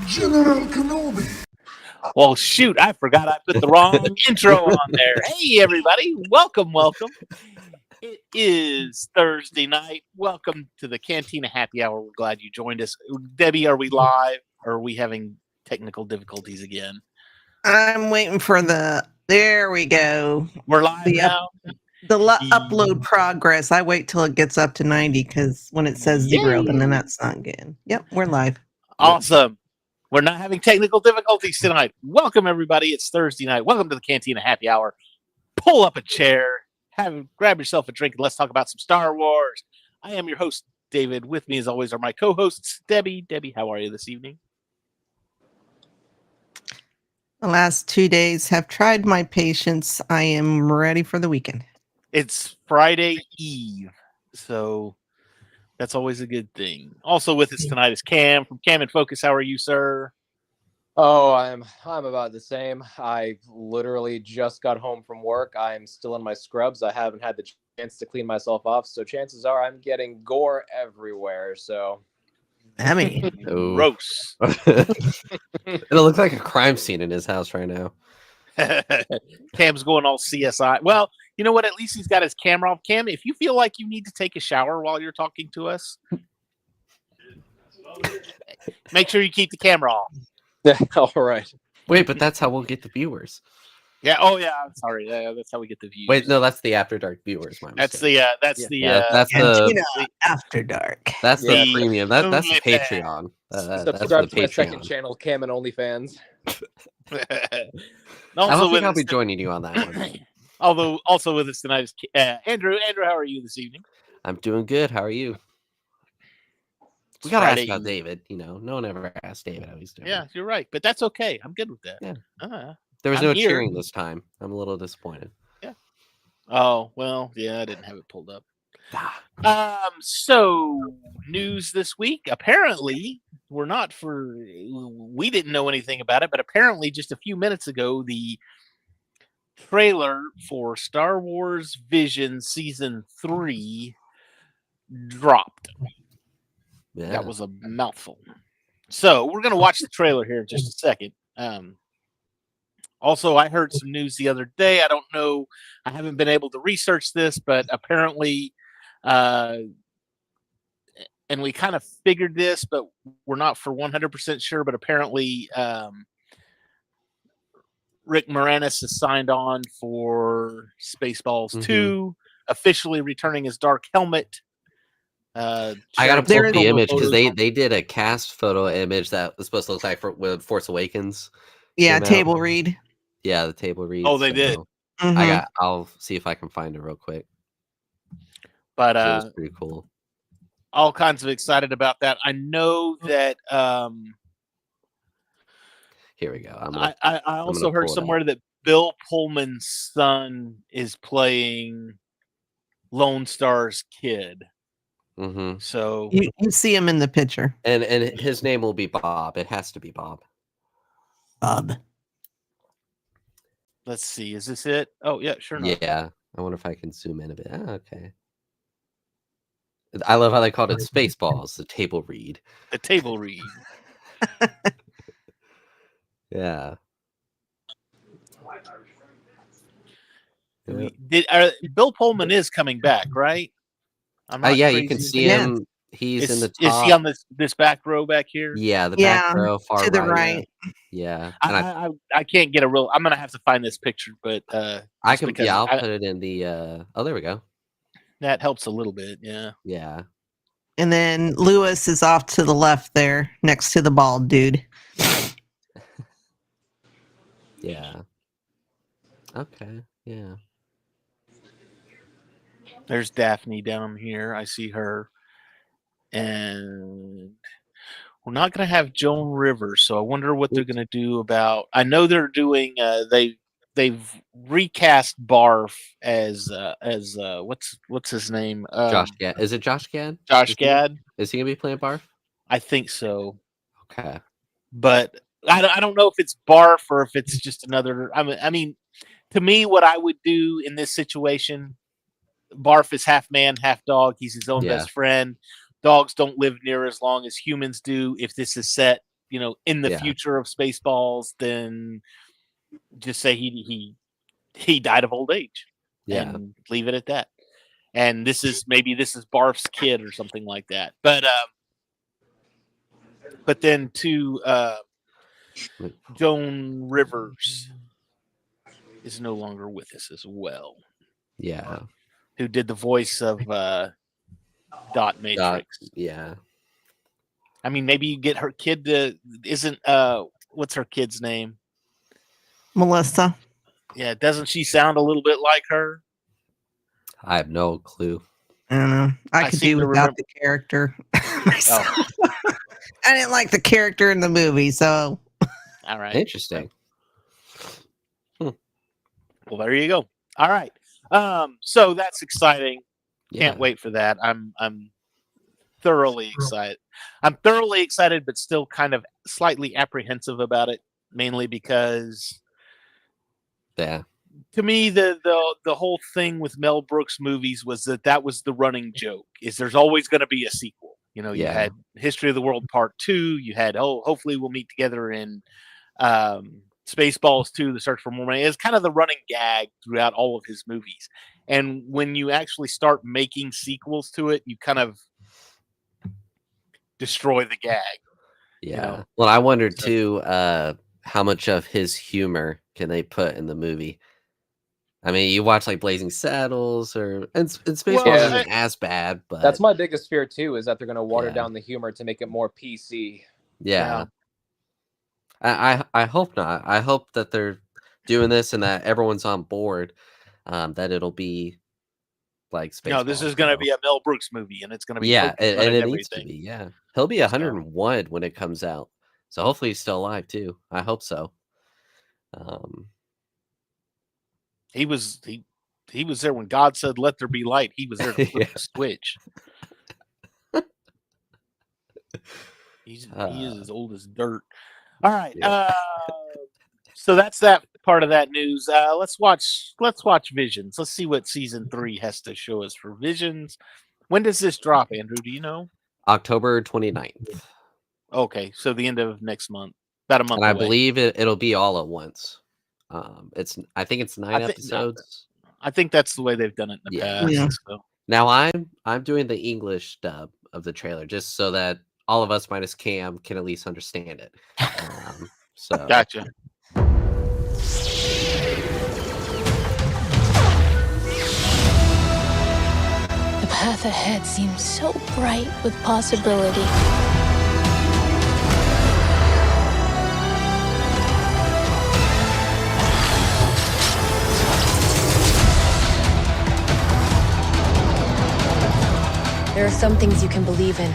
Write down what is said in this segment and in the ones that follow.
General Kenobi. Well, shoot, I forgot I put the wrong intro on there. Hey, everybody. Welcome. It is Thursday night. Welcome to the Cantina Happy Hour. We're glad you joined us. Debbie, are we live or are we having technical difficulties again? I'm waiting for there we go. We're live now? Upload progress. I wait till it gets up to 90 because when it says 0, then that's not good. Yep, we're live. Awesome. We're not having technical difficulties tonight. Welcome, everybody. It's Thursday night. Welcome to the Cantina Happy Hour. Pull up a chair, grab yourself a drink, and let's talk about some Star Wars. I am your host, David. With me, as always, are my co-hosts, Debbie. Debbie, how are you this evening? The last 2 days have tried my patience. I am ready for the weekend. It's Friday Eve, so that's always a good thing. Also with us tonight is Cam from Cam and Focus. How are you, sir? Oh, I'm about the same. I literally just got home from work. I'm still in my scrubs. I haven't had the chance to clean myself off, so chances are I'm getting gore everywhere. So, I mean, gross. It looks like a crime scene in his house right now. Cam's going all CSI. Well, you know what? At least he's got his camera off. Cam, if you feel like you need to take a shower while you're talking to us, make sure you keep the camera off. All right. Wait, but that's how we'll get the viewers. Yeah. Oh, yeah. I'm sorry. That's how we get the views. Wait, no, that's the After Dark viewers. That's the Cantina After Dark. That's the premium. That's the Patreon. Subscribe to my second channel, Cam and OnlyFans. I don't think I'll be joining you on that one. Although, also with us tonight is Andrew. Andrew, how are you this evening? I'm doing good. How are you? We gotta ask about David. You know, no one ever asked David how he's doing. Yeah, you're right, but that's okay. I'm good with that. Yeah. There was no cheering this time. I'm a little disappointed. Yeah. Oh well, yeah, I didn't have it pulled up. So news this week. Apparently, we didn't know anything about it, but apparently, just a few minutes ago, the trailer for Star Wars Vision Season 3 dropped. Yeah. That was a mouthful. So we're going to watch the trailer here in just a second. Also, I heard some news the other day. I don't know. I haven't been able to research this, but apparently, and we kind of figured this, but we're not for 100% sure, but apparently Rick Moranis is signed on for Spaceballs 2, officially returning as Dark Helmet. I gotta pull up the image because they did a cast photo image that was supposed to look like when Force Awakens. Yeah, table read. Yeah, the table read. Oh, they did. I'll see if I can find it real quick. But it was pretty cool. All kinds of excited about that. I know that. Here we go. I also heard somewhere that Bill Pullman's son is playing Lone Star's kid. Mm-hmm. So you see him in the picture, and his name will be Bob. It has to be Bob. Bob. Let's see. Is this it? Oh yeah, sure enough. Yeah. I wonder if I can zoom in a bit. Okay. I love how they called it Spaceballs. The table read. The table read. Yeah. Bill Pullman is coming back, right? Yeah, you can see him. He's in the top. Is he on this back row back here? Yeah, the back row, far to the right. Yeah. I can't get a real. I'm gonna have to find this picture, but I can. Yeah, I'll put it in the. Oh, there we go. That helps a little bit. Yeah. Yeah. And then Lewis is off to the left there, next to the bald dude. Yeah. Okay. Yeah. There's Daphne down here. I see her. And we're not going to have Joan Rivers, so I wonder what they're going to do about. I know they're doing. They've recast Barf as what's his name? Josh Gad. Is it Josh Gad? Josh Gad. Is he going to be playing Barf? I think so. Okay. But I don't know if it's Barf or if it's just another. I mean, to me, what I would do in this situation, Barf is half man, half dog. He's his own best friend. Dogs don't live near as long as humans do. If this is set in the Yeah. future of Spaceballs, then just say he died of old age. Yeah. And leave it at that. And this is Barf's kid or something like that. But then to Joan Rivers is no longer with us as well. Yeah. Who did the voice of Dot Matrix? Yeah. I mean, maybe you get her kid to what's her kid's name? Melissa. Yeah, doesn't she sound a little bit like her? I have no clue. I don't know. I could do without the character myself. Oh. I didn't like the character in the movie, so. All right. Interesting. Well, there you go. All right. So that's exciting. Can't wait for that. I'm thoroughly excited. I'm thoroughly excited, but still kind of slightly apprehensive about it, mainly because to me the whole thing with Mel Brooks movies was that was the running joke, is there's always going to be a sequel. You had History of the World Part 2, you had hopefully we'll meet together in Spaceballs 2, The Search for More Money. It's kind of the running gag throughout all of his movies. And when you actually start making sequels to it, you kind of destroy the gag. Yeah. Well, I wondered too, how much of his humor can they put in the movie? I mean, you watch like Blazing Saddles and Spaceballs isn't as bad, but that's my biggest fear too, is that they're going to water down the humor to make it more PC. Yeah. I hope not. I hope that they're doing this and that everyone's on board. That it'll be like Spaceballs. No, this is going to be a Mel Brooks movie, and it's going to be and it needs to be. Yeah, he'll be 101 when it comes out, so hopefully he's still alive too. I hope so. He was there when God said, "Let there be light." He was there to flip the switch. He is as old as dirt. All right. So that's that part of that news. Let's watch Visions. Let's see what season 3 has to show us for Visions. When does this drop, Andrew? Do you know? October 29th. Okay, so the end of next month. About a month and I away. believe it'll be all at once. I think it's 9 episodes. I think that's the way they've done it in the past. Yeah. So. Now I'm doing the English dub of the trailer just so that all of us minus Cam can at least understand it. So gotcha. The path ahead seems so bright with possibility. There are some things you can believe in.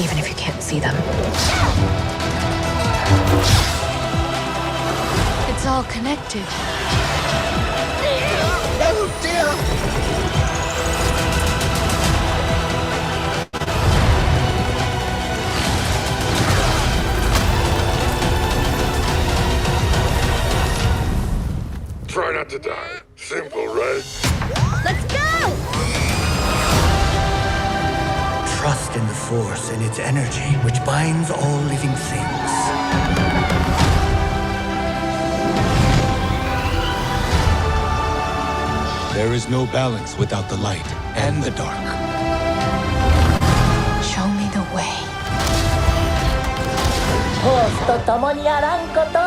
Even if you can't see them. It's all connected. Oh dear! Try not to die. Simple, right? Let's go! Trust in the Force and its energy, which binds all living things. There is no balance without the light and the dark. Show me the way. フォースと共にあらんこと。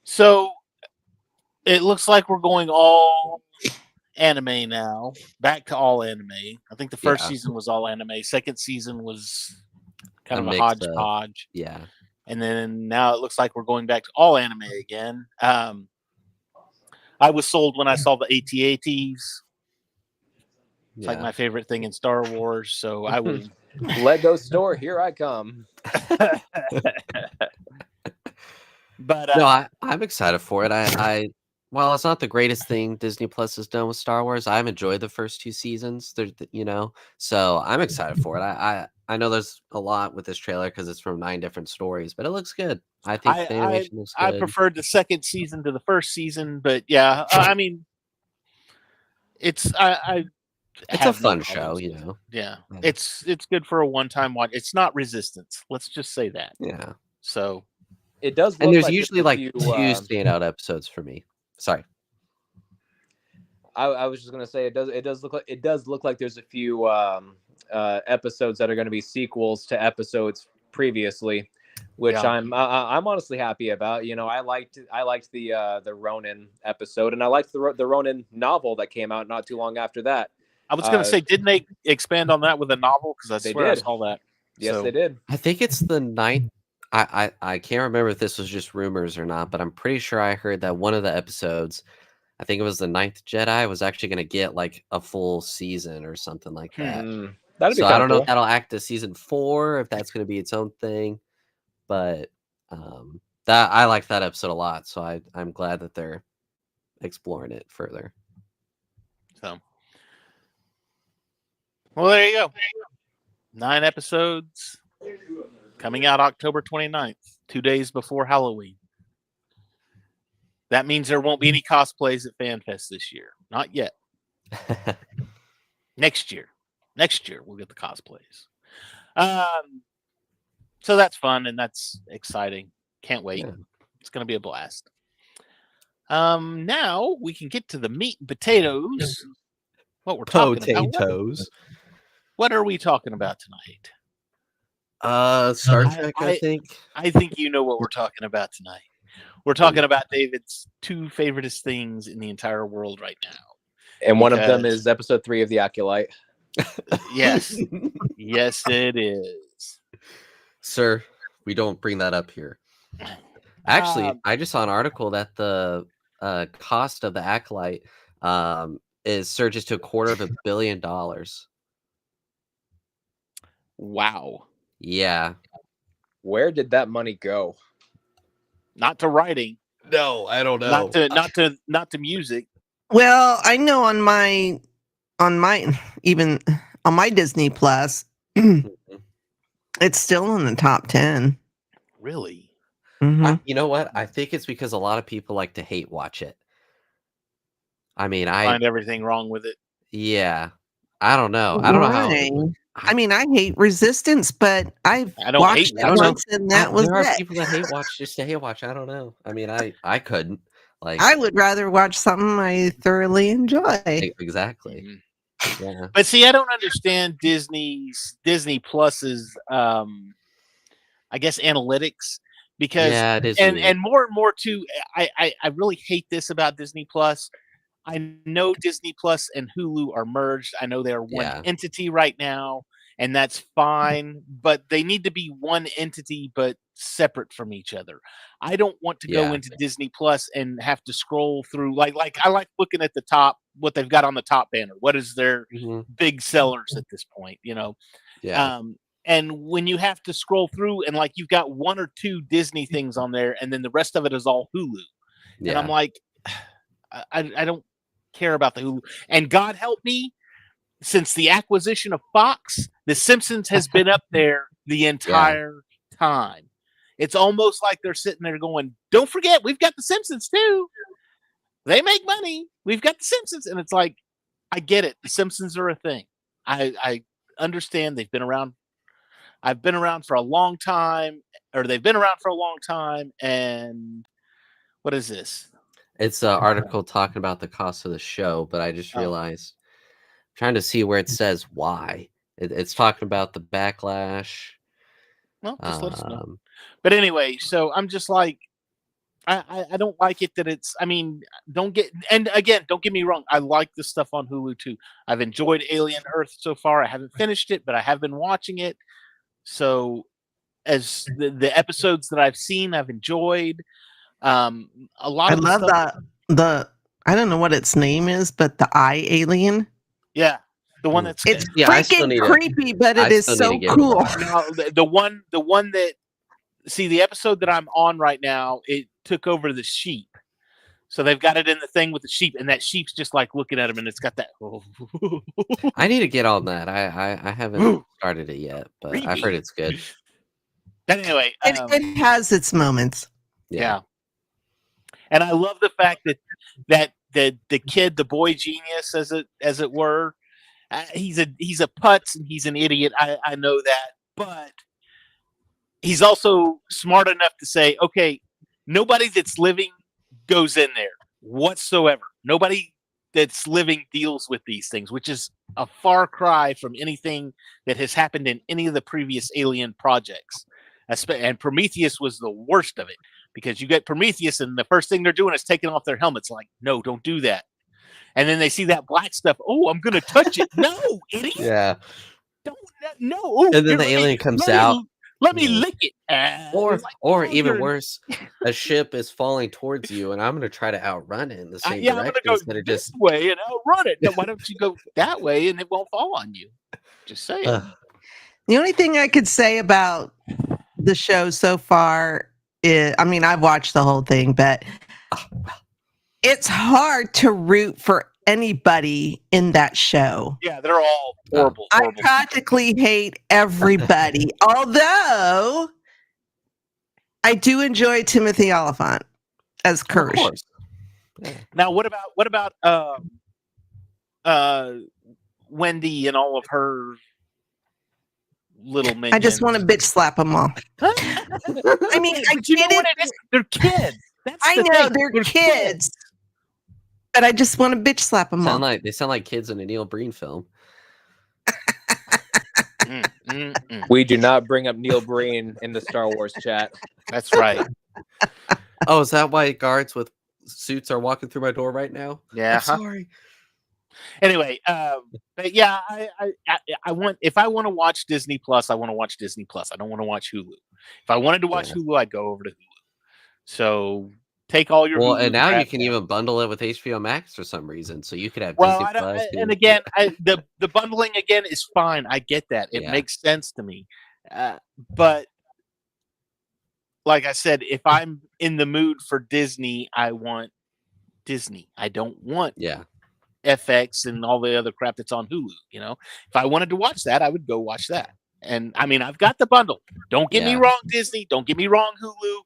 So it looks like we're going all anime now. Back to all anime. I think the first season was all anime. Second season was kind of a hodgepodge. Yeah. And then now it looks like we're going back to all anime again. I was sold when I saw the AT-ATs. It's like my favorite thing in Star Wars, so I will. Lego store, here I come. But no, I'm excited for it. I While it's not the greatest thing Disney Plus has done with Star Wars, I've enjoyed the first 2 seasons. So I'm excited for it. I know there's a lot with this trailer because it's from 9 different stories, but it looks good. I think the animation looks I good. preferred the second season to the first season, but yeah, I mean, it's I It's a have no fun show, problems you with it. know. Yeah, Yeah. it's good for a one-time watch. It's not Resistance. Let's just say that. Yeah. So It does look And there's like usually a like few, 2 standout episodes for me. Sorry. I was just gonna say it does look like there's a few episodes that are going to be sequels to episodes previously, which Yeah. I'm honestly happy about. You know, I liked the Ronin episode, and I liked the Ronin novel that came out not too long after that. I was going to say, didn't they expand on that with a novel? Because I They swear I did. saw that. Yes, So, they did. I think it's the 9th. I can't remember if this was just rumors or not, but I'm pretty sure I heard that one of the episodes, I think it was the 9th Jedi, was actually going to get like a full season or something like that. That'd be So kind I of don't know cool. if that'll act as season 4, if that's going to be its own thing, but that I like that episode a lot. So I'm glad that they're exploring it further. so. Well, there you go. 9 episodes coming out October 29th, 2 days before Halloween. That means there won't be any cosplays at FanFest this year. Not yet. Next year we'll get the cosplays. So that's fun and that's exciting. Can't wait. Yeah. It's going to be a blast. Now we can get to the meat and potatoes. What we're talking about. What are we talking about tonight? Star Trek, I think. I think you know what we're talking about tonight. We're talking about David's 2 favoriteest things in the entire world right now. And one of them is episode 3 of The Acolyte. Yes. Yes, it is. Sir, we don't bring that up here. Actually, I just saw an article that the cost of the Acolyte surges to $250 million. Wow. Yeah. Where did that money go? Not to writing. No, I don't know. Not to music. Well, I know on my Disney Plus, it's still in the top 10. Really? Mhm. You know what? I think it's because a lot of people like to hate watch it. I mean, I find everything wrong with it. Yeah. I don't know. I don't know how. Why? I mean, I hate Resistance, but I've I don't watched hate it Resistance. once, and that was There are it. people that hate watch just to hate watch. I don't know. I mean, I couldn't. Like, I would rather watch something I thoroughly enjoy. exactly. Yeah. But see, I don't understand Disney Plus's I guess analytics, because Yeah, it is and weird. more and more too. I really hate this about Disney Plus. I know Disney Plus and Hulu are merged. I know they are one Yeah. entity right now, and that's fine. But they need to be one entity, but separate from each other. I don't want to go Yeah. into Disney Plus and have to scroll through like I like looking at the top, what they've got on the top banner. What is their big sellers at this point? You know. Yeah. And when you have to scroll through and like you've got 1 or 2 Disney things on there, and then the rest of it is all Hulu, and I'm like, I don't care about the Hulu. And God help me, since the acquisition of Fox, The Simpsons has been up there the entire time. It's almost like they're sitting there going, "Don't forget, we've got The Simpsons too. They make money. We've got The Simpsons," and it's like, I get it. The Simpsons are a thing. I understand they've been around. I've been around for a long time, or they've been around for a long time. And what is this? It's an article talking about the cost of the show, but I just realized, trying to see where it says why. It's talking about the backlash. Well, just let us know. But anyway, so I'm just like, I don't like it that it's, I mean, don't get me wrong. I like the stuff on Hulu too. I've enjoyed Alien Earth so far. I haven't finished it, but I have been watching it. So as the episodes that I've seen, I've enjoyed. A lot I of love stuff, the I don't know what its name is, but the eye alien. Yeah, the one that's It's I still freaking need creepy, but it is so cool. now, the one that, see, the episode that I'm on right now, it took over the sheep. So they've got it in the thing with the sheep, and that sheep's just like looking at him, and it's got that. I need to get on that. I haven't started it yet, but I've heard it's good. But anyway, it has its moments. Yeah. And I love the fact that the kid, the boy genius, as it were, he's a putz and he's an idiot. I know that, but he's also smart enough to say, okay, nobody that's living goes in there whatsoever. Nobody that's living deals with these things, which is a far cry from anything that has happened in any of the previous Alien projects. And Prometheus was the worst of it, because you get Prometheus and the first thing they're doing is taking off their helmets. Like, no, don't do that. And then they see that black stuff. Oh, I'm going to touch it. No, idiot. Yeah. Don't, no. Oh, and then the alien comes out. Let me lick it. Or even worse, a ship is falling towards you, and I'm going to try to outrun it in the same direction. I'm going to go this way and outrun it. Now, why don't you go that way and it won't fall on you? Just saying. The only thing I could say about the show so far is, I mean, I've watched the whole thing, but it's hard to root for anybody in that show. Yeah, they're all horrible. I practically hate everybody. Although I do enjoy Timothy Oliphant as Kirsch. Now, what about Wendy and all of her little minions? I just want to bitch slap them all. I mean, I get it. They're kids. I know they're kids. But I just want to bitch slap them all. They sound like kids in a Neil Breen film. We do not bring up Neil Breen in the Star Wars chat. That's right. Oh, is that why guards with suits are walking through my door right now? Yeah. I'm sorry. Anyway, but yeah, I want, if I want to watch Disney Plus, I want to watch Disney Plus. I don't want to watch Hulu. If I wanted to watch Hulu, I'd go over to Hulu. So take all your and now you can even bundle it with HBO Max for some reason, so you could have Disney Plus. And again, the bundling again is fine. I get that; it makes sense to me. But like I said, if I'm in the mood for Disney, I want Disney. I don't want FX and all the other crap that's on Hulu. You know, if I wanted to watch that, I would go watch that. And I mean, I've got the bundle. Don't get me wrong, Disney. Don't get me wrong, Hulu.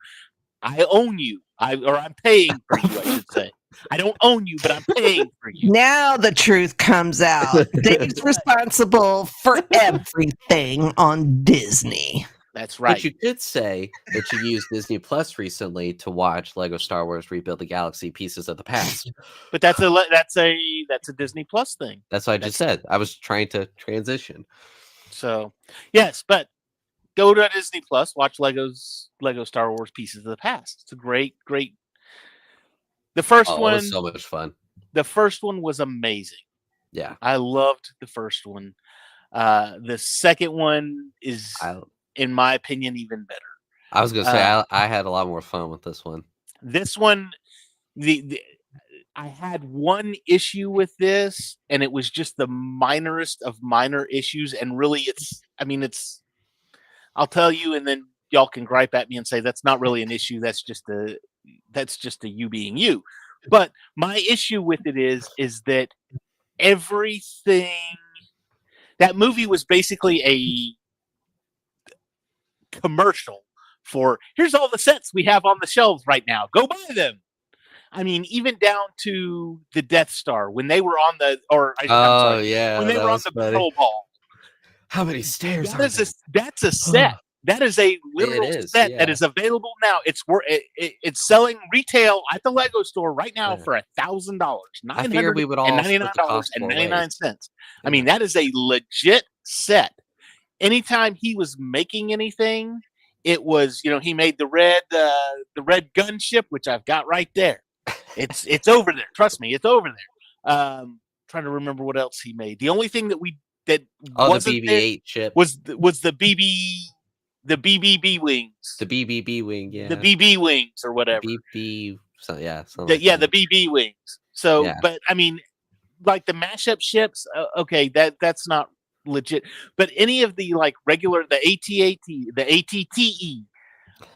I own you. I'm paying for you, I should say. I don't own you, but I'm paying for you. Now the truth comes out. Dave's responsible for everything on Disney. That's right. But you could say that you used Disney Plus recently to watch Lego Star Wars Rebuild the Galaxy Pieces of the Past. But that's a Disney Plus thing. That's what I just said. I was trying to transition. So, yes, but go to Disney Plus, watch Lego Star Wars Pieces of the Past. It's a great. The first one was so much fun. The first one was amazing. Yeah, I loved the first one. The second one is, in my opinion, even better. I was gonna say I had a lot more fun with this one. This one, I had one issue with this, and it was just the minorest of minor issues. And really, I'll tell you, and then y'all can gripe at me and say that's not really an issue. That's just a you being you. But my issue with it is that everything, that movie was basically a commercial for, here's all the sets we have on the shelves right now. Go buy them. I mean, even down to the Death Star when they were on the, when they were on the patrol ball. How many stairs? That's a set. That is a literal set that is available now. It's selling retail at the Lego store right now for $1,000, $999.99. I mean, that is a legit set. Anytime he was making anything, it was, he made the red gunship, which I've got right there. It's over there. Trust me, it's over there. Trying to remember what else he made. The only thing that wasn't the BB-8 ship was the BBB wings. The BBB wing, yeah. The BB wings or whatever. BB, the BB wings. So, but I mean, like the mashup ships, okay, that's not legit. But any of the like regular, the AT-AT, the ATTE,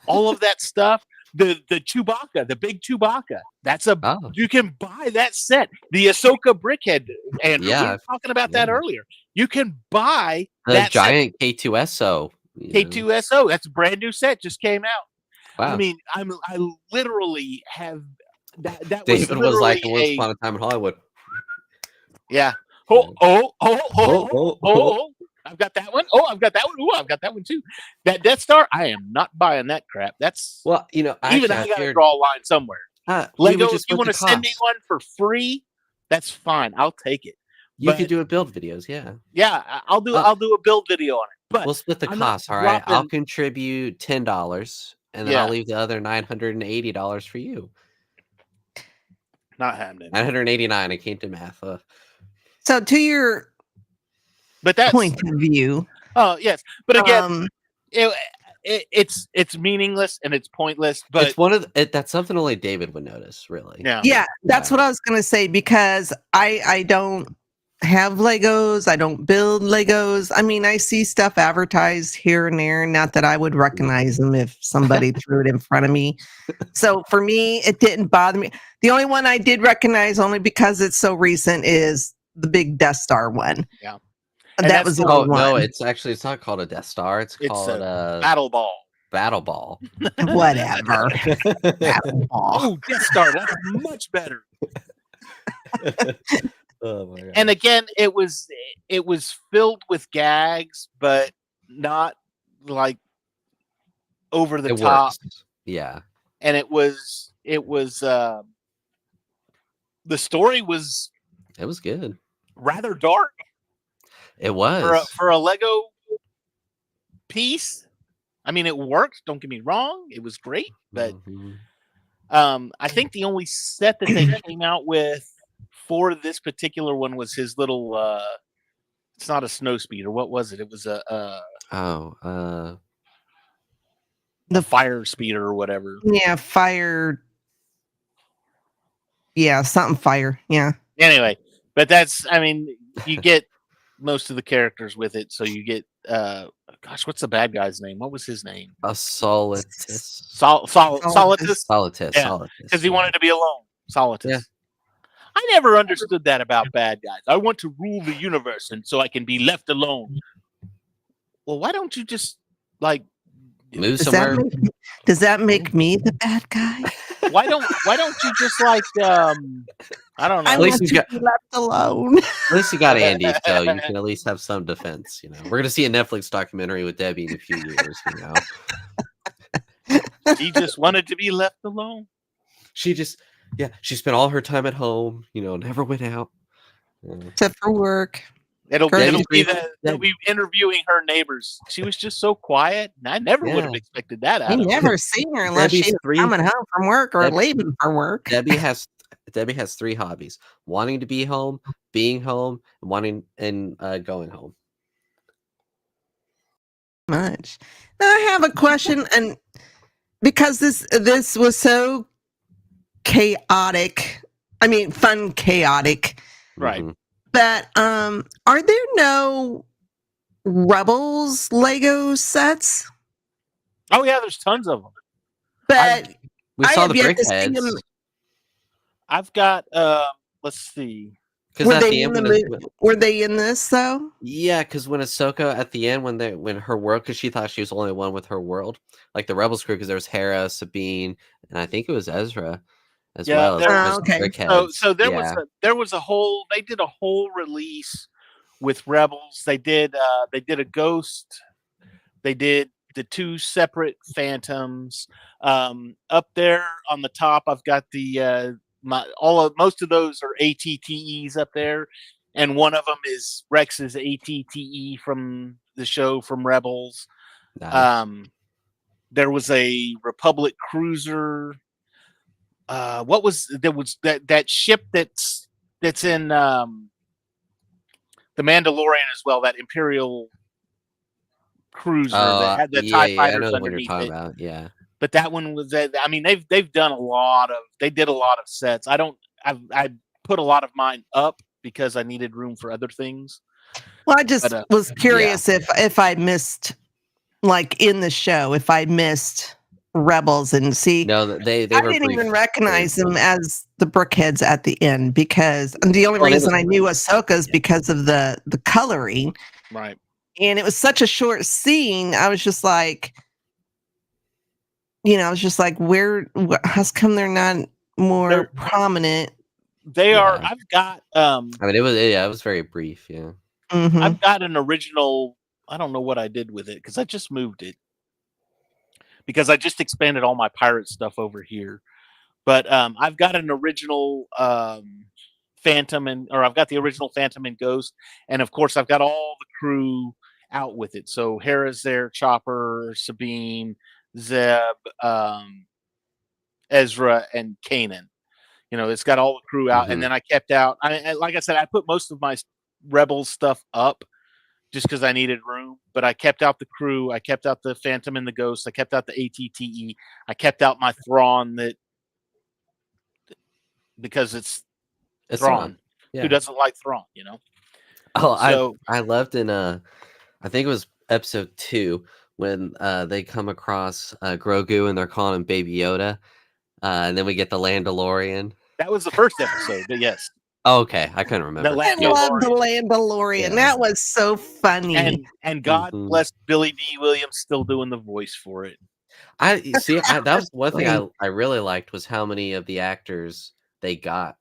all of that stuff. the Chewbacca, the big Chewbacca. That's Oh. you can buy that set. The Ahsoka brickhead, Andrew. Yeah, We were talking about that yeah. earlier. You can buy The that giant K2SO. set. K2SO. That's a brand new set. Just came out. Wow. I mean, I literally have that. David was like, literally "Once upon a time in Hollywood." Yeah. Oh. I've got that one. Oh, I've got that one. Oh, I've got that one too. That Death Star, I am not buying that crap. That's Well, I got to draw a line somewhere. Lego, if you want to send me one for free, that's fine. I'll take it. You could do a build videos, yeah. Yeah, I'll do a build video on it. But we'll split the I'm cost, not all right? I'll dropping- contribute $10, and then I'll leave the other $980 for you. Not happening. 989. I can't do math. So to your that's point of view. Oh yes, but again, it's meaningless and it's pointless. But it's one of that's something only David would notice, really. Yeah, that's what I was gonna say, because I don't have Legos. I don't build Legos. I mean, I see stuff advertised here and there. Not that I would recognize them if somebody threw it in front of me. So for me, it didn't bother me. The only one I did recognize, only because it's so recent, is the big Death Star one. Yeah. That was the only one. No, it's not called a Death Star. It's called a Battle Ball. Battle Ball. Whatever. Battle Ball. Oh, Death Star. That's much better. Oh my God. And again, it was filled with gags, but not like over the top. Works. Yeah. And it was the story was good. Rather dark. It was for a Lego piece. I mean, it worked. Don't get me wrong; it was great. But I think the only set that they came out with for this particular one was his little. It's not a snow speeder. What was it? It was the fire speeder or whatever. Yeah, fire. Yeah, something fire. Yeah. Anyway, but you get most of the characters with it, so you get what's the bad guy's name? What was his name? Solidus. Solidus. Yeah, because he wanted to be alone. Solidus. Yeah. I never understood that about bad guys. I want to rule the universe, and so I can be left alone. Well, why don't you just move somewhere? Does that make me the bad guy? Why don't you just I don't know. At least you got be left alone. At least you got Andy, so you can at least have some defense. We're gonna see a Netflix documentary with Debbie in a few years. He just wanted to be left alone. She spent all her time at home. Never went out except for work. They'll be interviewing her neighbors. She was just so quiet, and I never would have expected that out of her. You never seen her unless she's coming home from work or leaving from work. Debbie has 3 hobbies: wanting to be home, being home, and going home. Much. Now I have a question, and because this was so chaotic, I mean fun chaotic, right? But are there no Rebels Lego sets? Oh yeah, there's tons of them. But we saw the brickheads. I've got let's see. Were they in this though? Yeah, because when Ahsoka at the end, when her world, because she thought she was the only one with her world, like the Rebels crew, because there was Hera, Sabine, and I think it was Ezra as well. Okay. So there was a whole. They did a whole release with Rebels. They did a Ghost. They did the 2 separate Phantoms. Up there on the top, I've got the. Most of those are ATTEs up there, and one of them is Rex's ATTE from the show from Rebels. Nice. There was a Republic cruiser. What was that ship that's in the Mandalorian as well? That Imperial cruiser that had the TIE fighters underneath it. About. Yeah. But that one was. I mean, they've done a lot of. They did a lot of sets. I put a lot of mine up because I needed room for other things. Well, I just was curious if I missed, like in the show, if I missed rebels, and see, No, they I were didn't even brief. recognize them as the Brookheads at the end, because the only Well, it reason was- I knew Ahsoka is because of the coloring, Right. and it was such a short scene. I was just like, I was just like, how's come they're not more They're- prominent? They are. Yeah. I've got. I mean, it was very brief. Yeah. Mhm. I've got an original. I don't know what I did with it because I just moved it. Because I just expanded all my pirate stuff over here. But I've got an original Phantom I've got the original Phantom and Ghost, and of course I've got all the crew out with it. So Hera's there, Chopper, Sabine, Zeb, Ezra, and Kanan. It's got all the crew out, and then I kept out. Like I said, I put most of my Rebel stuff up just because I needed room. But I kept out the crew. I kept out the Phantom and the Ghost. I kept out the ATTE. I kept out my Thrawn because it's Thrawn. Yeah. Who doesn't like Thrawn? Oh, So- I loved in I think it was episode 2 when they come across Grogu and they're calling him Baby Yoda, and then we get the Landalorian. That was the first episode, but yes. Oh, okay, I couldn't remember. I love the Landalorian. Yeah. That was so funny. And God bless Billy D. Williams still doing the voice for it. I see. That was one thing I really liked was how many of the actors they got.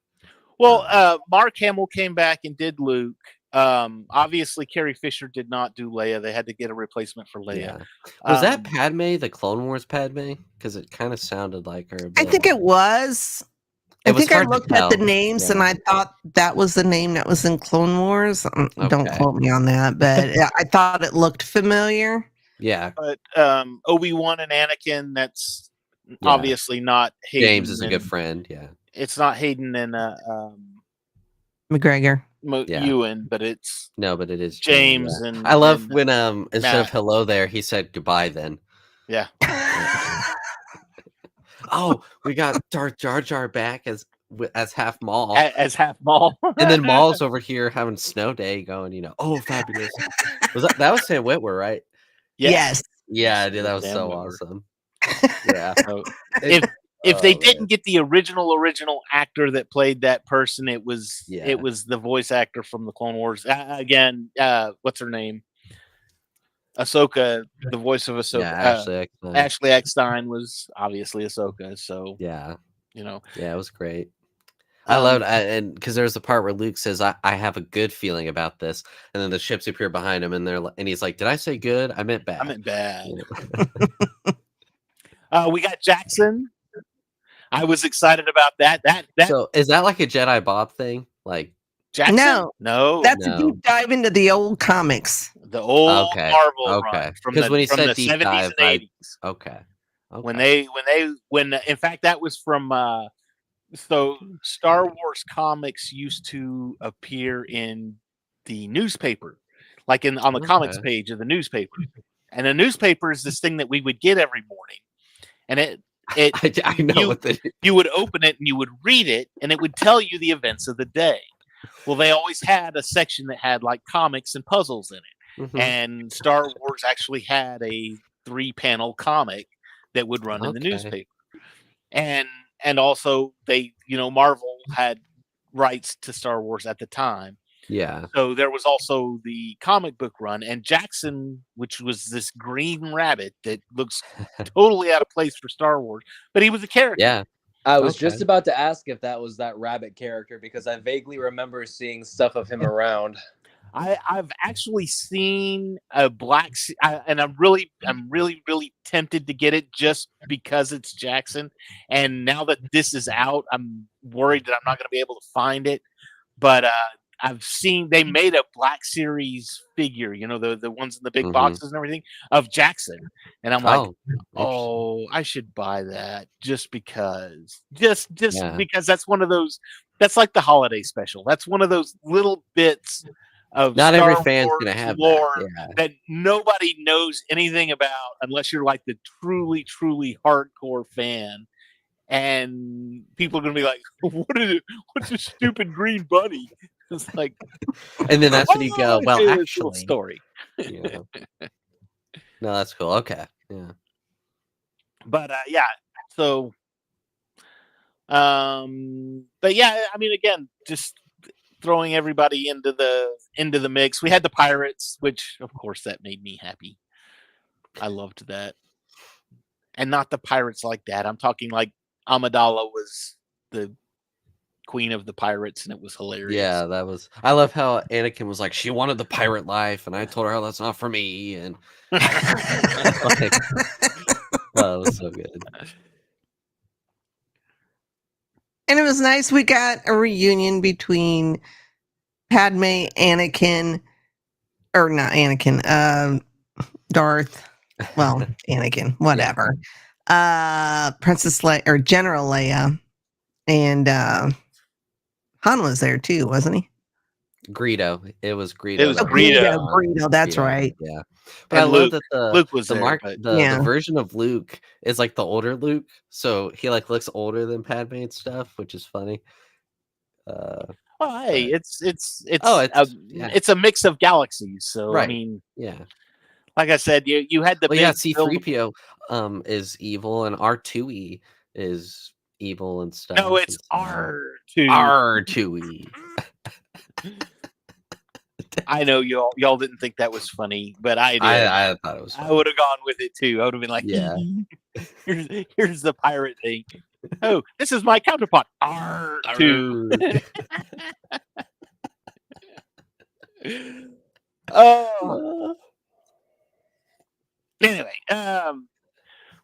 Well, Mark Hamill came back and did Luke. Obviously, Carrie Fisher did not do Leia. They had to get a replacement for Leia. Yeah. Was that Padme, the Clone Wars Padme? Because it kind of sounded like her. I think it was. I think I looked at the names and I thought that was the name that was in Clone Wars. Don't quote me on that, but I thought it looked familiar. Yeah. But Obi-Wan and Anakin, that's obviously not Hayden. James is a good friend. Yeah. It's not Hayden and McGregor. Ewan, but it's but it is James. Yeah. And I love and when instead of Matt. hello there, he said goodbye then. Yeah. Oh, we got Darth Jar Jar back as half Maul. As half Maul. And then Maul's over here having snow day going, oh, fabulous. That was Sam Witwer, right? Yes. Yeah, dude, that was Sam so Witwer. awesome. Yeah. If they didn't get the original actor that played that person, it was the voice actor from the Clone Wars. Again, what's her name? Ahsoka, the voice of Ahsoka. Yeah, Ashley Eckstein was obviously Ahsoka. So yeah, yeah, it was great. I loved and because there's a part where Luke says, I have a good feeling about this, and then the ships appear behind him, and he's like, "Did I say good? I meant bad." I meant bad. We got Jackson. I was excited about that. So is that like a Jedi Bob thing? Like Jackson? No, that's a deep dive into the old comics. The old Marvel run from the, when he from said the deep 70s dive, and 80s. Okay. When in fact that was from so Star Wars comics used to appear in the newspaper, like on the comics page of the newspaper. And the newspaper is this thing that we would get every morning. And I know you would open it and you would read it and it would tell you the events of the day. Well, they always had a section that had like comics and puzzles in it. Mm-hmm. And Star Wars actually had a 3-panel comic that would run in the newspaper. And also they, Marvel had rights to Star Wars at the time. Yeah. So there was also the comic book run, and Jackson, which was this green rabbit that looks totally out of place for Star Wars, but he was a character. Yeah. I was just about to ask if that was that rabbit character because I vaguely remember seeing stuff of him around. I've actually seen a black, and I'm really tempted to get it just because it's Jackson. And now that this is out, I'm worried that I'm not going to be able to find it. But I've seen they made a Black Series figure, the ones in the big boxes and everything of Jackson, and I'm like, I should buy that just because, because that's one of those. That's like the holiday special. That's one of those little bits of not Star every fan's Wars gonna have lore that nobody knows anything about unless you're like the truly hardcore fan. And people are gonna be like, what's a stupid green bunny? It's like, and then that's when you go, well, actually, story. No, that's cool. Okay, yeah. But yeah, so but yeah, I mean, again, just throwing everybody into the mix. We had the pirates, which of course that made me happy. I loved that. And not the pirates like that. I'm talking like Amidala was the queen of the pirates, and it was hilarious. Yeah, that was. I love how Anakin was like, she wanted the pirate life, and I told her, "Oh, that's not for me." And like, oh, it was so good. And it was nice. We got a reunion between Padme, Anakin, or not Anakin, Darth. Well, Anakin, whatever. Princess Leia or General Leia, and Han was there too, wasn't he? Greedo. It was Greedo. It was Greedo. Greedo, that's right. Yeah. But And I love Luke. that Luke was the there, the version of Luke is like the older Luke, so he like looks older than Padme and stuff, which is funny. Oh, hey, but- it's a mix of galaxies. So I Right. mean, yeah. like I said, you had the Well, yeah, big build- C-3PO is evil, and R2E is evil and stuff. No, it's R2. R2E. I know y'all didn't think that was funny, but I did. I thought it was funny. I would have gone with it too. I would have been like, Yeah. here's the pirate thing. Oh, this is my counterpart. R2. Oh. Anyway,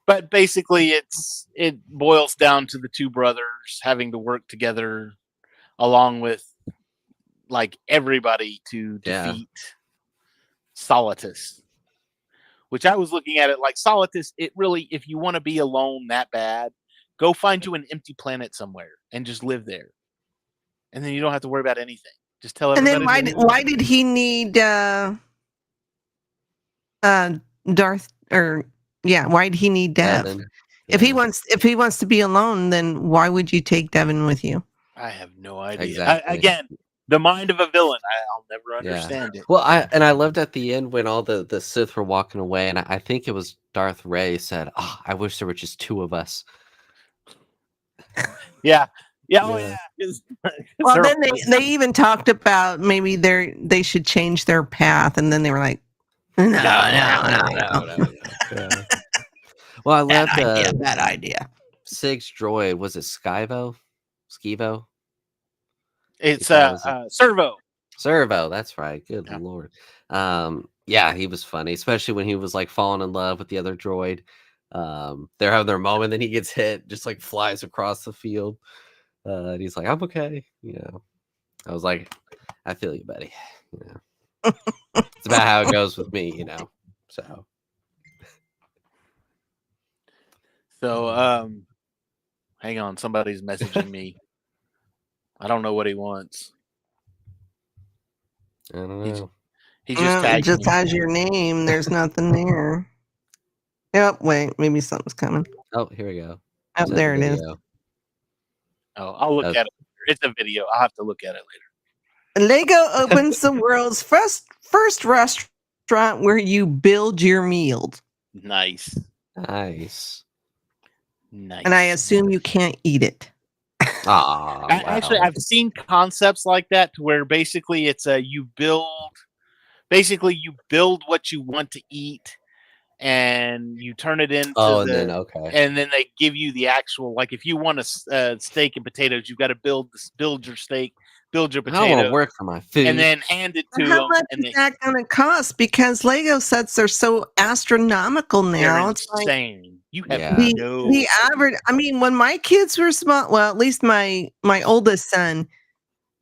but basically it boils down to the two brothers having to work together along with like everybody to defeat Solitus. Which I was looking at it like Solitus, it really, if you want to be alone that bad, go find you an empty planet somewhere and just live there. And then you don't have to worry about anything. Just tell And everybody. then why did he need Darth why did he need Dev? Devin. If he wants to be alone, then why would you take Devin with you? I have no idea. Exactly. Again, the mind of a villain. I'll never understand it. Well, I loved at the end when all the Sith were walking away, and I think it was Darth Ray said, "Oh, I wish there were just two of us." Yeah. Yeah. Oh, yeah. Well, then they even talked about maybe they should change their path, and then they were like, no. Yeah. Well, I loved Bad idea. Sig's droid. Was it Skyvo? Skivo? It's Because Servo. Servo, that's right. Good lord. Yeah, he was funny, especially when he was like falling in love with the other droid. They're having their moment, then he gets hit, just like flies across the field. And he's like, I'm okay. You know. I was like, I feel you, buddy. You know. It's about how it goes with me, you know. So hang on, somebody's messaging me. I don't know what he wants. I don't know. He just tagged it just me. has your name. There's nothing there. Yep. Wait, maybe something's coming. Oh, here we go. Oh, there it is. Oh, I'll look at it. It's a video. I'll have to look at it later. Lego opens the world's first restaurant where you build your meals. Nice. Nice. And I assume you can't eat it. Wow. Actually, I've seen concepts like that to where basically it's you build what you want to eat, and you turn it into and then they give you the actual, like if you want a steak and potatoes, you've got to build your steak, build your I want potato, to work for my food, and then hand it to How them. much is that going to cost? Because Lego sets are so astronomical now. They're It's like insane. You have Yeah. the average. I mean, when my kids were small, well, at least my oldest son,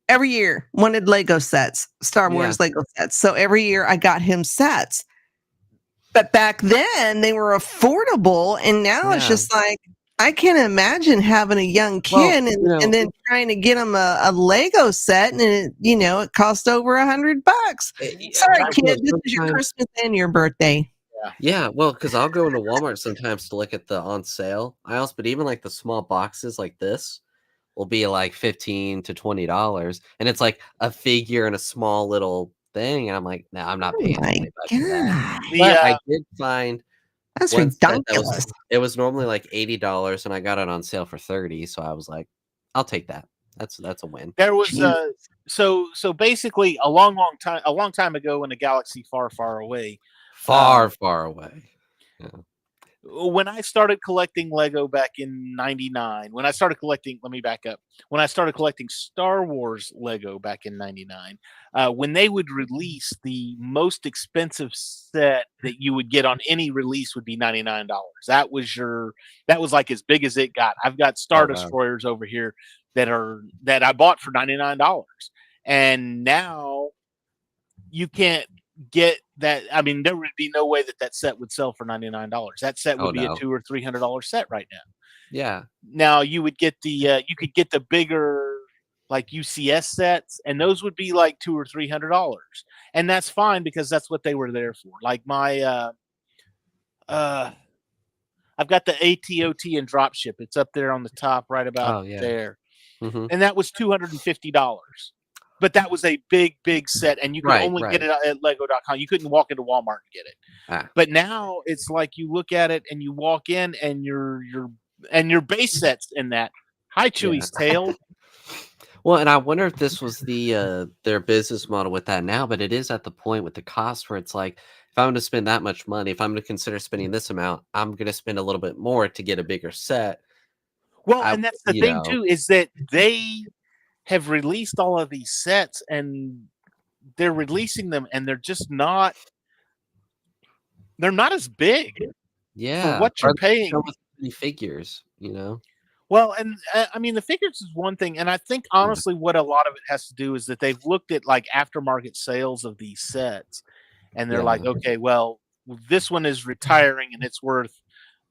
every year wanted Lego sets, Star Wars Lego sets. So every year I got him sets. But back then they were affordable, and now it's just like I can't imagine having a young kid and then trying to get him a Lego set, and it cost over $100. Sorry, kid, this is your Christmas and your birthday. Yeah, well, because I'll go into Walmart sometimes to look at the on sale aisles, but even like the small boxes like this will be like $15 to $20, and it's like a figure and a small little thing, and I'm like, no, I'm not paying $20 for that. But I did find That's one set ridiculous. it was normally like $80, and I got it on sale for $30. So I was like, I'll take that. That's a win. There was Jeez. so basically a long time ago in a galaxy far, far away. Far away. Yeah. When I started collecting Lego back in '99, when I started collecting, let me back up. When I started collecting Star Wars Lego back in '99, when they would release the most expensive set that you would get on any release would be $99. That was like as big as it got. I've got Star Oh, wow. Destroyers over here that I bought for $99, and now you can't get that. I mean, there would be no way that set would sell for $99. That set would be a $200 or $300 set right now. Yeah. Now you would get you could get the bigger like UCS sets, and those would be like $200 or $300, and that's fine because that's what they were there for. Like my I've got the ATOT and dropship. It's up there on the top, right about there, and that was $250. But that was a big set, and you could only get it at Lego.com. You couldn't walk into Walmart and get it. But now it's like you look at it and you walk in, and your base sets in that. Hi, Chewie's tail. Well, and I wonder if this was their business model with that now, but it is at the point with the cost where it's like, if I'm going to spend that much money, if I'm going to consider spending this amount, I'm going to spend a little bit more to get a bigger set. Well, and that's the thing too, is that they have released all of these sets, and they're releasing them, and they're just not. They're not as big. Yeah, for what you're paying. With many figures, Well, and I mean, the figures is one thing, and I think honestly, what a lot of it has to do is that they've looked at like aftermarket sales of these sets, and they're like, okay, well, this one is retiring, and it's worth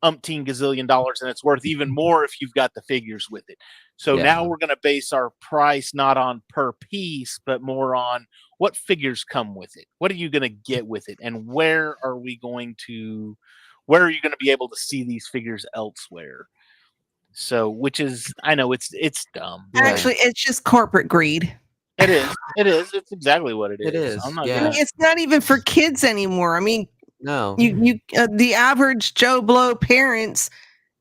umpteen gazillion dollars, and it's worth even more if you've got the figures with it. So now we're going to base our price not on per piece, but more on what figures come with it. What are you going to get with it, and where are you going to be able to see these figures elsewhere? So, which is, I know it's dumb. Actually, it's just corporate greed. It is. It's exactly what it is. It is. I mean, it's not even for kids anymore. I mean, no, the average Joe Blow parents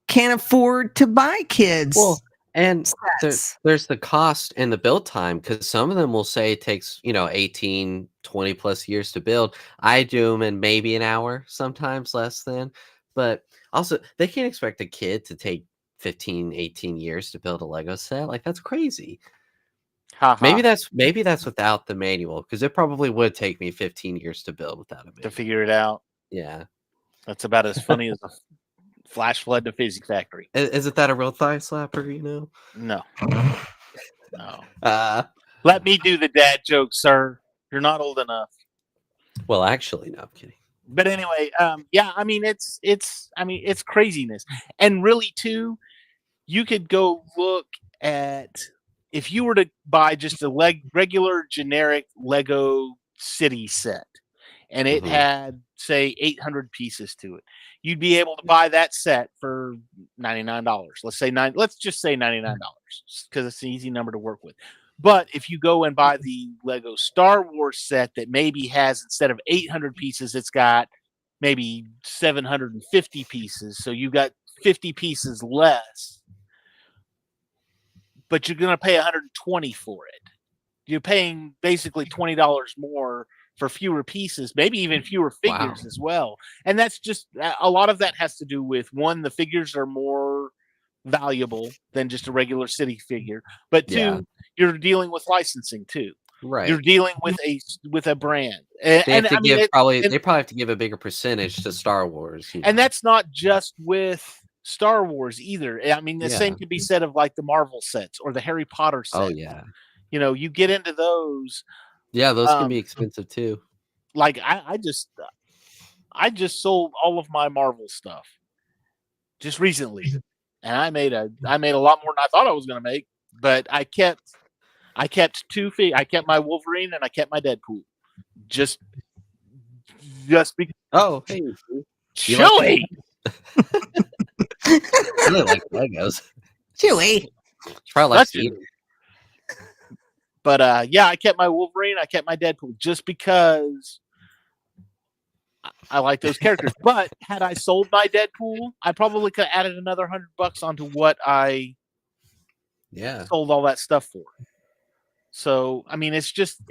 can't afford to buy kids. Well, and there's the cost and the build time, because some of them will say it takes 18, 20 plus years to build. I do them in maybe an hour, sometimes less than. But also, they can't expect a kid to take 15, 18 years to build a Lego set. Like, that's crazy. Maybe that's without the manual, because it probably would take me 15 years to build without a manual. To figure it out. Yeah. That's about as funny as a flash flood to Physics Factory. Isn't that a real thigh slapper, No. No. Let me do the dad joke, sir. You're not old enough. Well, actually, no, I'm kidding. But anyway, I mean, it's craziness. And really, too, you could go look at, if you were to buy just a regular generic Lego City set, and it had, say, 800 pieces to it, you'd be able to buy that set for $99. Let's just say $99, because it's an easy number to work with. But if you go and buy the Lego Star Wars set that maybe has, instead of 800 pieces, it's got maybe 750 pieces, so you've got 50 pieces less, but you're going to pay $120 for it. You're paying basically $20 more for fewer pieces, maybe even fewer figures as well. And that's just, a lot of that has to do with, one, the figures are more valuable than just a regular city figure, but two, you're dealing with licensing too. Right. You're dealing with a brand. They probably have to give a bigger percentage to Star Wars. And that's not just with Star Wars either. I mean, the same could be said of like the Marvel sets or the Harry Potter sets. Oh yeah. You get into those. Yeah, those can be expensive too. Like I just sold all of my Marvel stuff just recently, and I made a lot more than I thought I was going to make. But I kept 2 feet. I kept my Wolverine and I kept my Deadpool. Just because. Oh, hey, Chewie. I really like Legos. Chewie. Probably like Steve. But I kept my Wolverine, I kept my Deadpool, just because I like those characters. But had I sold my Deadpool, I probably could have added another $100 onto what I sold all that stuff for. So I mean, it's just.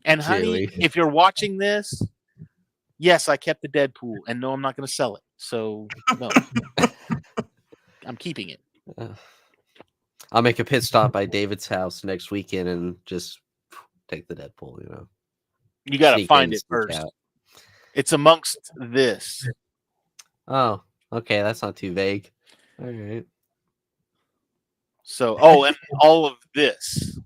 And honey, if you're watching this, yes, I kept the Deadpool, and no, I'm not going to sell it. So no, I'm keeping it. I'll make a pit stop by David's house next weekend and just take the Deadpool. You got to find it first. Out. It's amongst this. Oh, okay, that's not too vague. All right. So, and all of this.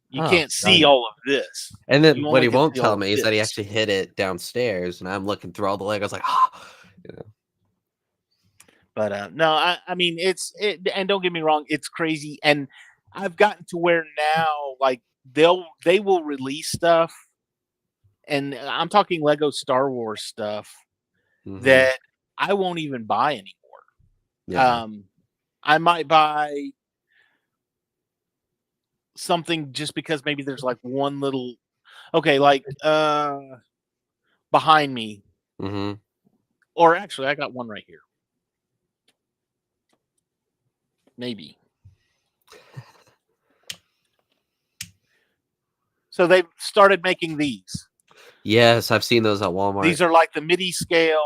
You can't see all of this. And then what he won't tell me is that he actually hid it downstairs, and I'm looking through all the Legos like, But no, I mean, and don't get me wrong, it's crazy. And I've gotten to where now, like, they will release stuff, and I'm talking Lego Star Wars stuff that I won't even buy anymore. Yeah. I might buy something just because maybe there's like one little, like behind me, or actually, I got one right here. Maybe. So they've started making these. Yes, I've seen those at Walmart. These are like the midi scale.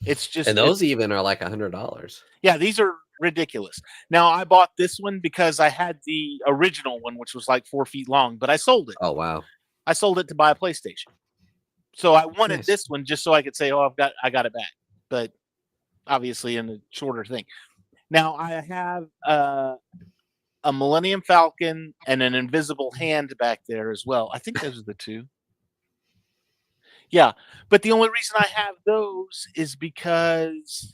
It's just, and those even are like $100. Yeah, these are ridiculous. Now I bought this one because I had the original one, which was like 4 feet long, but I sold it. Oh wow! I sold it to buy a PlayStation. So I wanted this one just so I could say, "Oh, I got it back." But obviously, in a shorter thing. Now I have a Millennium Falcon and an invisible hand back there as well. I think those are the two. Yeah, but the only reason I have those is because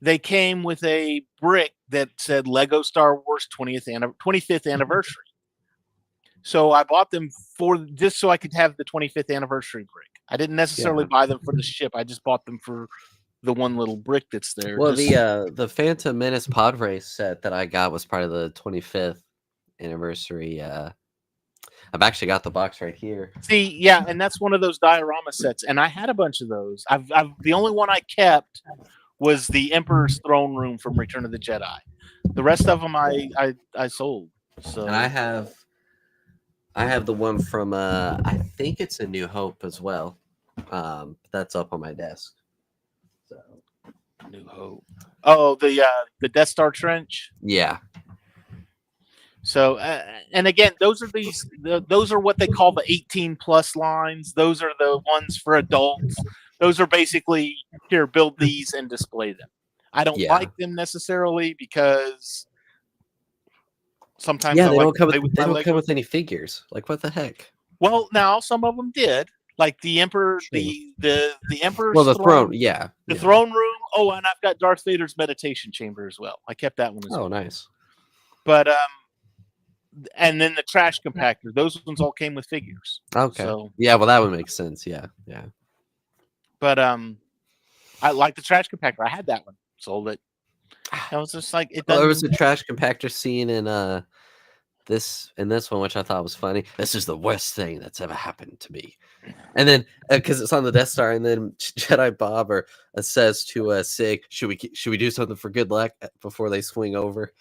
they came with a brick that said Lego Star Wars 25th anniversary. So I bought them just so I could have the 25th anniversary brick. I didn't necessarily buy them for the ship. I just bought them for the one little brick that's there. Well, the Phantom Menace pod race set that I got was part of the 25th anniversary. I've actually got the box right here. See, yeah, and that's one of those diorama sets, and I had a bunch of those. I've the only one I kept was the Emperor's Throne Room from Return of the Jedi. The rest of them I sold. So and I have the one from I think it's A New Hope as well. That's up on my desk. So New Hope. Oh, the Death Star trench. Yeah. So and again, those are what they call the 18+ lines. Those are the ones for adults. Those are basically, here, build these and display them. I don't like them necessarily because sometimes they don't come with any figures. Like, what the heck? Well, now some of them did, like the Emperor, the Emperor's the throne, the throne room. Oh, and I've got Darth Vader's meditation chamber as well. I kept that one as well. Oh, nice. But and then the trash compactor. Those ones all came with figures. Okay. So, yeah, well, that would make sense. Yeah. But I like the trash compactor. I had that one. Sold it. I was just like, there was a trash compactor scene in this one, which I thought was funny. This is the worst thing that's ever happened to me. And then because it's on the Death Star, and then Jedi Bob says to Sig, should we do something for good luck before they swing over?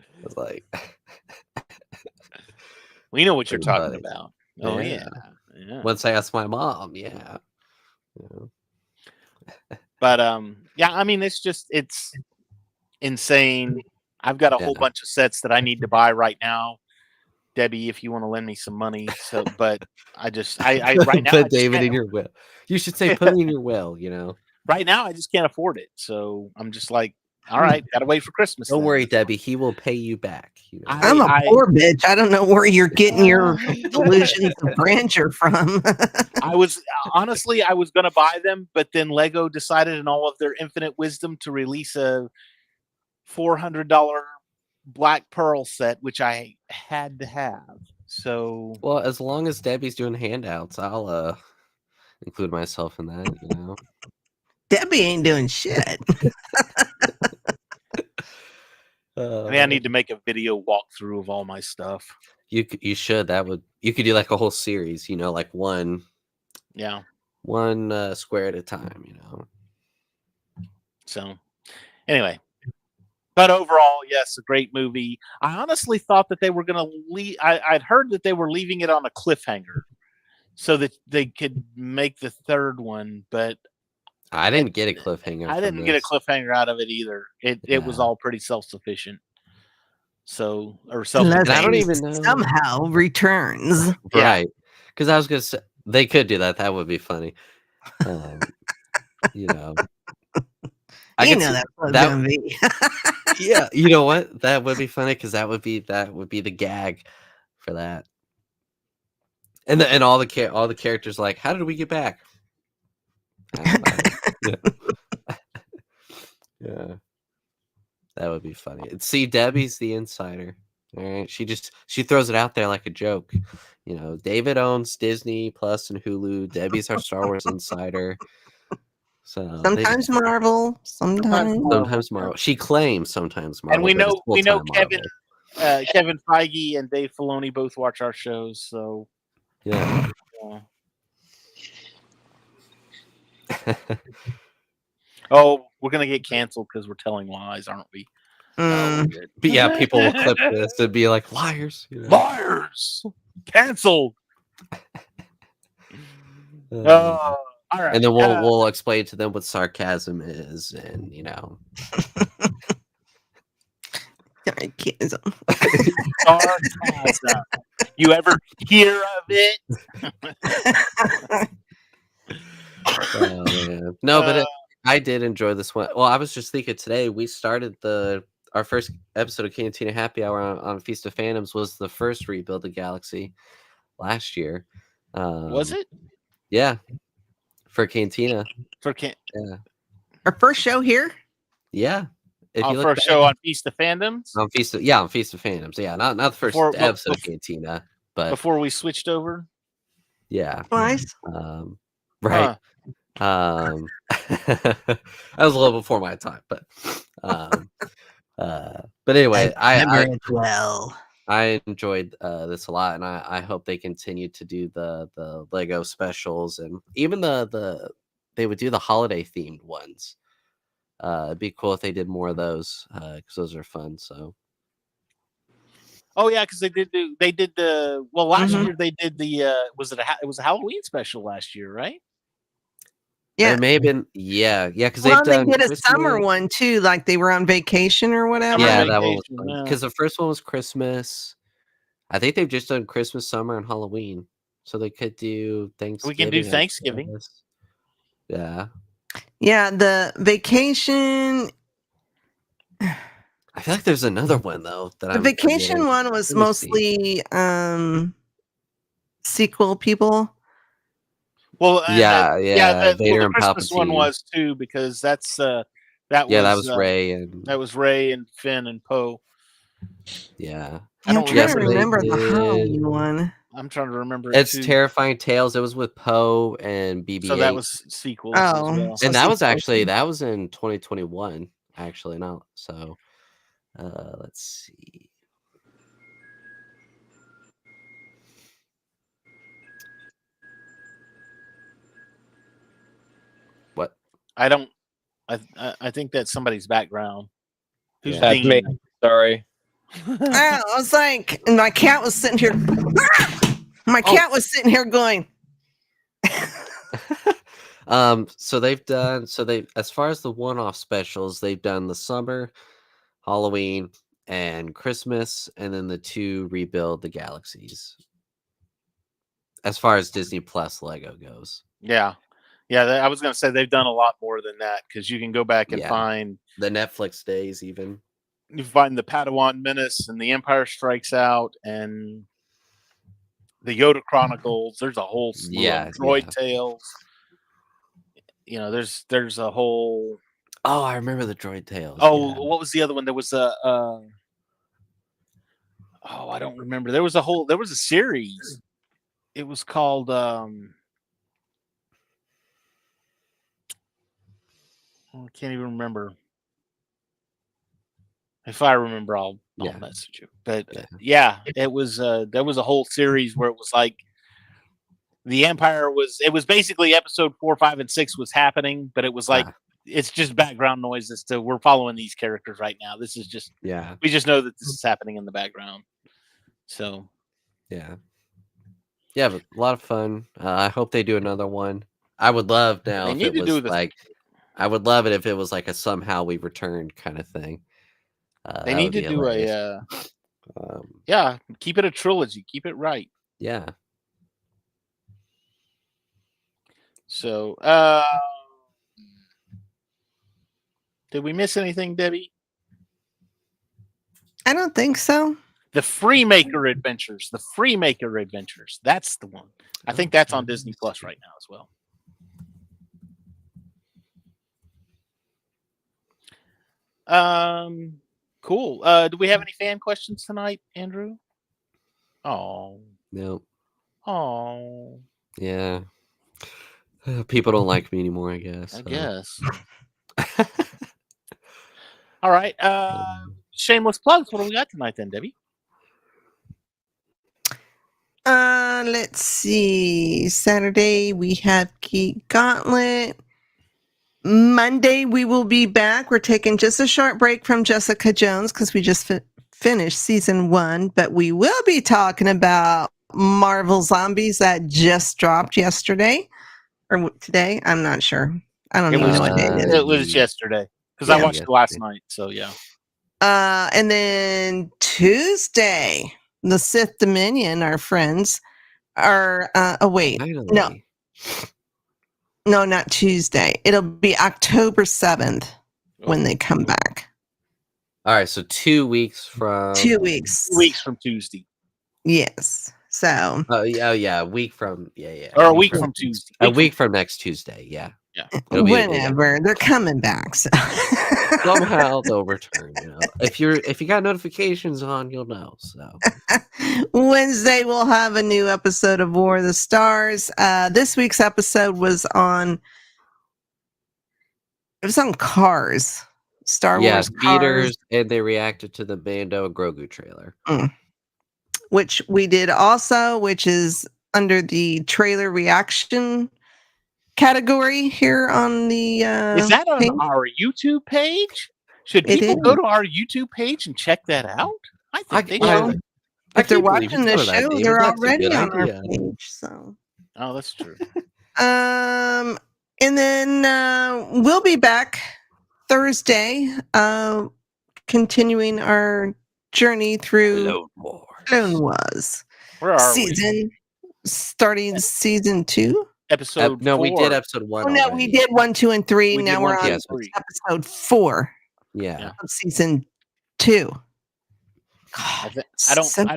I was like, we know what you're talking about. Oh yeah. Once I asked my mom, yeah. But I mean, it's insane. I've got a whole bunch of sets that I need to buy right now. Debbie, if you want to lend me some money. So, but I right now put David in your will. You should say put me in your will. Right now I just can't afford it. So I'm just like, all right, gotta wait for Christmas. Don't worry, Debbie. He will pay you back. I'm a poor bitch. I don't know where you're getting your delusions of grandeur from. I was going to buy them, but then Lego decided in all of their infinite wisdom to release a $400 Black Pearl set, which I had to have. So, well, as long as Debbie's doing handouts, I'll include myself in that. Debbie ain't doing shit. I mean, I need to make a video walkthrough of all my stuff. You should. You could do like a whole series. Like one Yeah. One square at a time, you know. So, anyway, but overall, yes, a great movie. I honestly thought that they were going to leave. I'd heard that they were leaving it on a cliffhanger so that they could make the third one, but I didn't get a cliffhanger. I didn't get a cliffhanger out of it either. It was all pretty self sufficient. So, or self. Unless I don't he even know. somehow returns. Right. Because I was going to say, they could do that. That would be funny. You know. You know that's what it's going to be. Yeah. You know what? That would be funny because that would be the gag for that. And all the characters like, how did we get back? I don't know. Yeah. That would be funny. See, Debbie's the insider. All right. She throws it out there like a joke. You know, David owns Disney Plus and Hulu. Debbie's our Star Wars insider. So sometimes Marvel, sometimes Marvel. She claims sometimes Marvel. And we know Kevin Marvel. Kevin Feige and Dave Filoni both watch our shows, so yeah. Oh, we're gonna get canceled because we're telling lies, aren't we? But yeah, people will clip this and be like, liars. You know? Liars! Canceled! All right. And then we'll explain to them what sarcasm is, and you know. Sarcasm. Sarcasm. You ever hear of it? Oh, man. No, but I did enjoy this one. Well, I was just thinking today we started our first episode of Cantina Happy Hour on Feast of Fandoms was the first Rebuild the Galaxy last year. Was it? Yeah. For Cantina. Yeah. Our first show here? Yeah. Our first show on Feast of Fandoms? On Feast of Fandoms. Yeah, not the first episode of Cantina, but before we switched over? Yeah. Twice. Right. That was a little before my time, but anyway, I enjoyed this a lot, and I hope they continue to do the Lego specials, and even they would do the holiday themed ones. It'd be cool if they did more of those because those are fun. So. Oh yeah, because they did the last year they did the it was a Halloween special last year, right? Yeah, it may have been because they did a summer one too, like they were on vacation or whatever. Yeah, that one was fun because the first one was Christmas. I think they've just done Christmas, summer, and Halloween, so they could do Thanksgiving. We can do Thanksgiving. Yeah. Yeah, the vacation. I feel like there's another one though that the vacation one was mostly sequel people. Well, Vader the and Christmas Palpatine. one was too because that was Rey and Finn and Poe. Yeah, I'm trying to remember the Halloween one. I'm trying to remember. It's Terrifying Tales. It was with Poe and BB-8. So that was sequels. Oh, well. And that was in 2021. Actually, not so. Let's see. What? I don't. I think that's somebody's background. Who's that's me? Sorry. I was like, and my cat was sitting here. My cat was sitting here going. So they've done. As far as the one-off specials, they've done the summer, Halloween, and Christmas, and then the 2 Rebuild the Galaxies. As far as Disney Plus Lego goes. Yeah. I was going to say they've done a lot more than that because you can go back and find the Netflix days. Even you find the Padawan Menace and the Empire Strikes Out and the Yoda Chronicles. There's a whole slew of Droid Tales. You know, there's a whole. Oh, I remember the Droid Tales. Oh, what was the other one? There was a. I don't remember. There was a series. It was called. I can't even remember. If I remember, I'll message you. But it was there was a whole series where it was like the Empire was basically episode 4, 5, and 6 was happening, but it was like it's just background noise as to we're following these characters right now. This is just we just know that this is happening in the background. So yeah, but a lot of fun. I hope they do another one. I would love now if it was like I would love it if it was like a somehow we returned kind of thing. They need to do keep it a trilogy, keep it right. Yeah. So, did we miss anything, Debbie? I don't think so. The Freemaker Adventures. The Freemaker Adventures. That's the one. I think that's on Disney Plus right now as well. Cool. Do we have any fan questions tonight, Andrew? Oh. Nope. Oh. Yeah. People don't like me anymore, I guess. I guess. All right. Shameless plugs. What do we got tonight then, Debbie? Let's see. Saturday we have Geek Gauntlet. Monday we will be back. We're taking just a short break from Jessica Jones because we just finished season 1, but we will be talking about Marvel Zombies that just dropped yesterday or today. I'm not sure. I don't even know what day it is. It was yesterday because I watched it last night. So yeah. And then Tuesday, the Sith Dominion, our friends, are No, not Tuesday. It'll be October 7th when they come back. All right, so 2 weeks from 2 weeks. 2 weeks from Tuesday. Yes. So. Oh yeah, a week from Or a week from Tuesday. A week from next Tuesday. Yeah. Whenever they're coming back. So. Somehow they'll return. You know, if you got notifications on, you'll know. So Wednesday we'll have a new episode of War of the Stars. This week's episode was on Cars. Star Wars Speeders, and they reacted to the Mando and Grogu trailer. Which we did also, which is under the trailer reaction category here on the is that on our YouTube page? Should people go to our YouTube page and check that out? I think they should. If they're watching this show, they're already on our page. So, oh, that's true. And then we'll be back Thursday, continuing our journey through Clone Wars. Where are we? Starting season 2. Episode no, 4. we did episode 1. Oh, no, we did 1, 2, and 3. Now we're on episode 4. Yeah. Of season 2. God,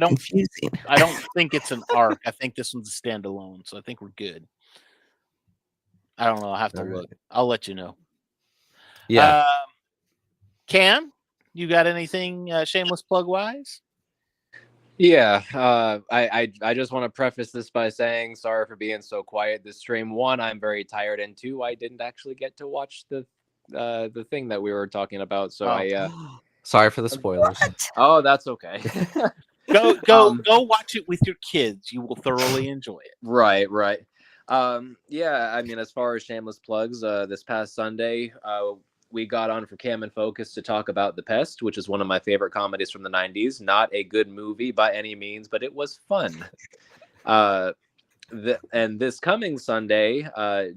confusing. I don't think it's an arc. I think this one's a standalone, so I think we're good. I don't know. I'll have to look. I'll let you know. Yeah. Cam, you got anything shameless plug wise? Yeah, I just want to preface this by saying sorry for being so quiet this stream. 1, I'm very tired, and 2, I didn't actually get to watch the thing that we were talking about. So sorry for the spoilers. Oh, that's okay. Go watch it with your kids. You will thoroughly enjoy it. Right. Yeah, I mean, as far as shameless plugs, this past Sunday, we got on for Cam and Focus to talk about The Pest, which is one of my favorite comedies from the 90s. Not a good movie by any means, but it was fun. And this coming Sunday,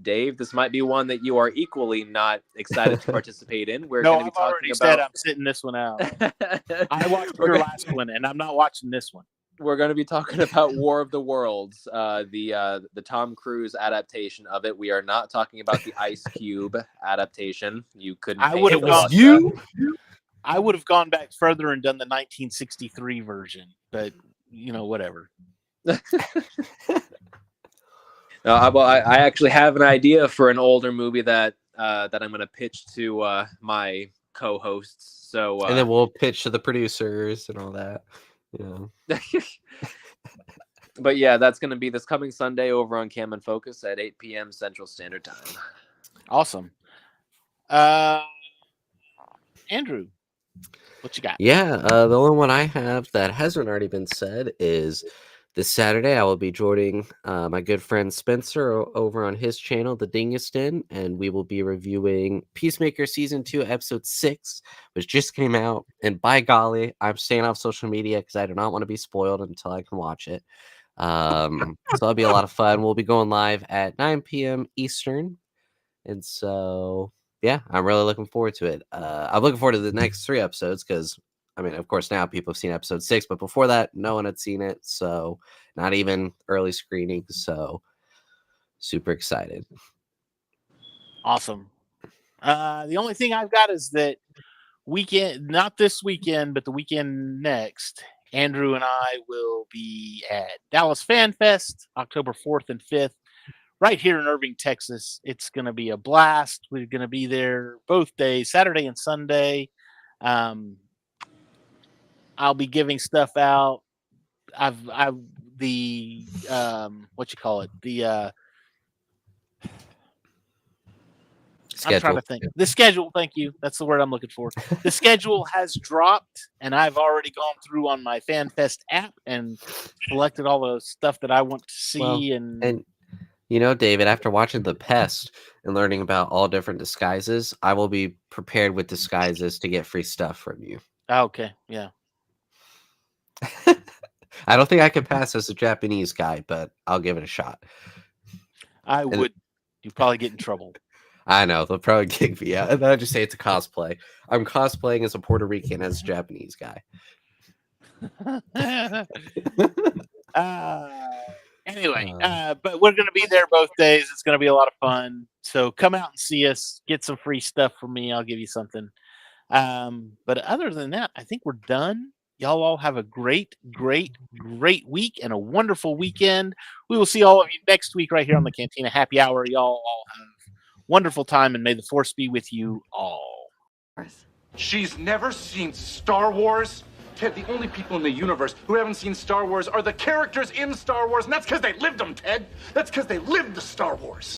Dave, this might be one that you are equally not excited to participate in. We're going to be talking about. I'm sitting this one out. I watched your last one, and I'm not watching this one. We're going to be talking about War of the Worlds, the Tom Cruise adaptation of it. We are not talking about the Ice Cube adaptation. You couldn't. I would have gone back further and done the 1963 version, but whatever. I actually have an idea for an older movie that I'm going to pitch to my co-hosts. So and then we'll pitch to the producers and all that. Yeah. But yeah, that's going to be this coming Sunday over on Cam and Focus at 8 p.m. Central Standard Time. Awesome. Andrew, what you got? Yeah, the only one I have that hasn't already been said is This Saturday, I will be joining my good friend Spencer over on his channel, The Dingest In, and we will be reviewing Peacemaker Season 2, Episode 6, which just came out. And by golly, I'm staying off social media because I do not want to be spoiled until I can watch it. So that'll be a lot of fun. We'll be going live at 9 p.m. Eastern. And so, yeah, I'm really looking forward to it. I'm looking forward to the next 3 episodes because, I mean, of course, now people have seen episode 6, but before that, no one had seen it. So, not even early screenings. So, super excited. Awesome. The only thing I've got is that weekend, not this weekend, but the weekend next, Andrew and I will be at Dallas Fan Fest, October 4th and 5th, right here in Irving, Texas. It's going to be a blast. We're going to be there both days, Saturday and Sunday. I'll be giving stuff out. What you call it? Schedule. I'm trying to think. The schedule, thank you. That's the word I'm looking for. The schedule has dropped, and I've already gone through on my FanFest app and selected all the stuff that I want to see. Well, and you know, David, after watching The Pest and learning about all different disguises, I will be prepared with disguises to get free stuff from you. Okay, yeah. I don't think I could pass as a Japanese guy, but I'll give it a shot. I would. You'd probably get in trouble. I know. They'll probably kick me out. And then I'll just say it's a cosplay. I'm cosplaying as a Puerto Rican as a Japanese guy. Anyway, but we're going to be there both days. It's going to be a lot of fun. So come out and see us. Get some free stuff from me. I'll give you something. But other than that, I think we're done. Y'all all have a great, great, great week and a wonderful weekend. We will see all of you next week right here on the Cantina Happy Hour. Y'all all have a wonderful time, and may the force be with you all. She's never seen Star Wars? Ted, the only people in the universe who haven't seen Star Wars are the characters in Star Wars, and that's because they lived them, Ted. That's because they lived the Star Wars.